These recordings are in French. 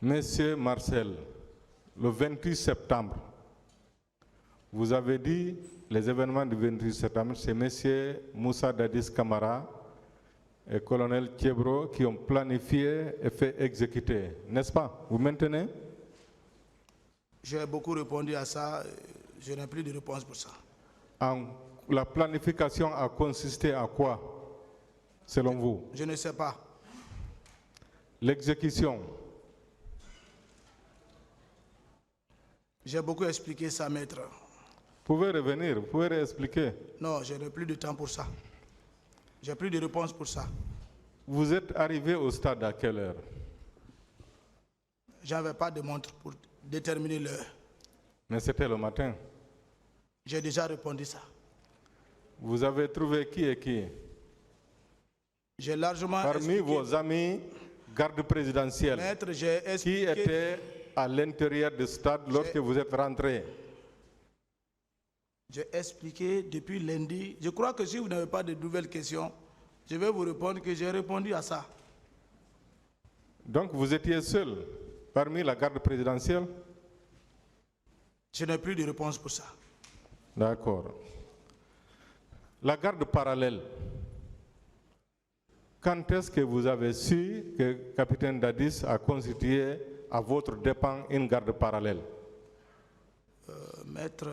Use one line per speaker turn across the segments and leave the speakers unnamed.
Monsieur Marcel, le 28 septembre, vous avez dit les événements du 28 septembre, c'est Monsieur Moussa Dadis Camara et colonel Thiebro qui ont planifié et fait exécuter, n'est-ce pas? Vous maintenez?
J'ai beaucoup répondu à ça, je n'ai plus de réponse pour ça.
La planification a consisté à quoi, selon vous?
Je ne sais pas.
L'exécution?
J'ai beaucoup expliqué ça, maître.
Vous pouvez revenir, vous pouvez réexpliquer.
Non, je n'ai plus de temps pour ça. J'ai plus de réponse pour ça.
Vous êtes arrivé au stade à quelle heure?
Je n'avais pas de montre pour déterminer l'heure.
Mais c'était le matin.
J'ai déjà répondu ça.
Vous avez trouvé qui et qui?
J'ai largement
Parmi vos amis gardes présidentiels,
maître, j'ai expliqué.
qui étaient à l'intérieur du stade lorsque vous êtes rentré?
J'ai expliqué depuis lundi. Je crois que si vous n'avez pas de nouvelles questions, je vais vous répondre que j'ai répondu à ça.
Donc vous étiez seul parmi la garde présidentielle?
Je n'ai plus de réponse pour ça.
D'accord. La garde parallèle, quand est-ce que vous avez su que le capitaine Dadis a constitué à votre dépens une garde parallèle?
Maître,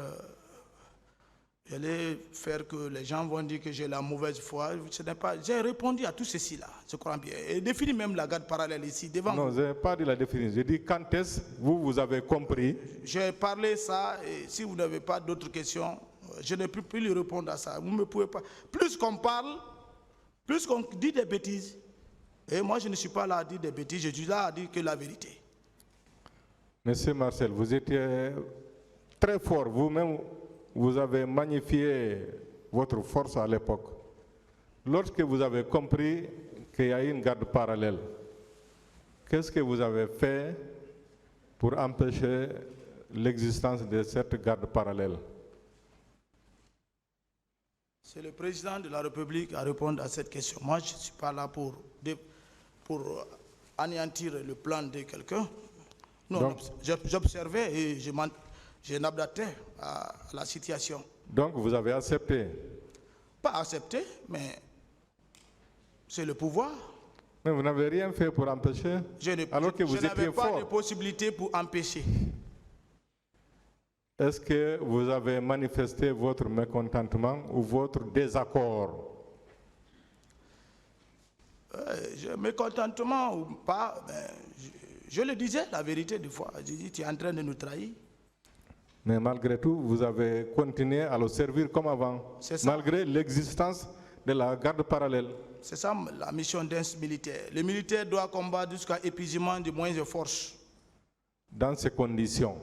j'allais faire que les gens vont dire que j'ai la mauvaise foi. Ce n'est pas. J'ai répondu à tout ceci là, je crois bien. Et défini même la garde parallèle ici devant vous.
Non, je n'ai pas dit la définition. J'ai dit quand est-ce que vous avez compris?
J'ai parlé ça et si vous n'avez pas d'autres questions, je ne peux plus lui répondre à ça. Vous ne pouvez pas. Plus qu'on parle, plus qu'on dit des bêtises. Et moi, je ne suis pas là à dire des bêtises, je suis là à dire que la vérité.
Monsieur Marcel, vous étiez très fort. Vous-même, vous avez magnifié votre force à l'époque. Lorsque vous avez compris qu'il y a une garde parallèle, qu'est-ce que vous avez fait pour empêcher l'existence de cette garde parallèle?
C'est le président de la République à répondre à cette question. Moi, je ne suis pas là pour anéantir le plan de quelqu'un. Non, j'observais et je m'adaptais à la situation.
Donc vous avez accepté?
Pas accepté, mais c'est le pouvoir.
Mais vous n'avez rien fait pour empêcher? Alors que vous étiez fort.
Je n'avais pas de possibilité pour empêcher.
Est-ce que vous avez manifesté votre mécontentement ou votre désaccord?
Mécontentement ou pas, je le disais, la vérité des fois. Je dis, tu es en train de nous trahir.
Mais malgré tout, vous avez continué à le servir comme avant, malgré l'existence de la garde parallèle. C'est
ça la mission d'un militaire. Le militaire doit combattre jusqu'à épuisement des moyens de force.
Dans ces conditions,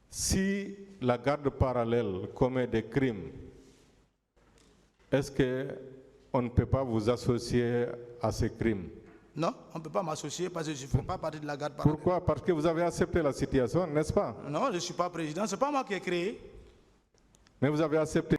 si la garde parallèle commet des crimes, est-ce qu'on ne peut pas vous associer à ces crimes?
Non, on ne peut pas m'associer parce que je ne fais pas partie de la garde parallèle.
Pourquoi? Parce que vous avez accepté la situation, n'est-ce pas?
Non, je ne suis pas président, ce n'est pas moi qui ai créé.
Mais vous avez accepté.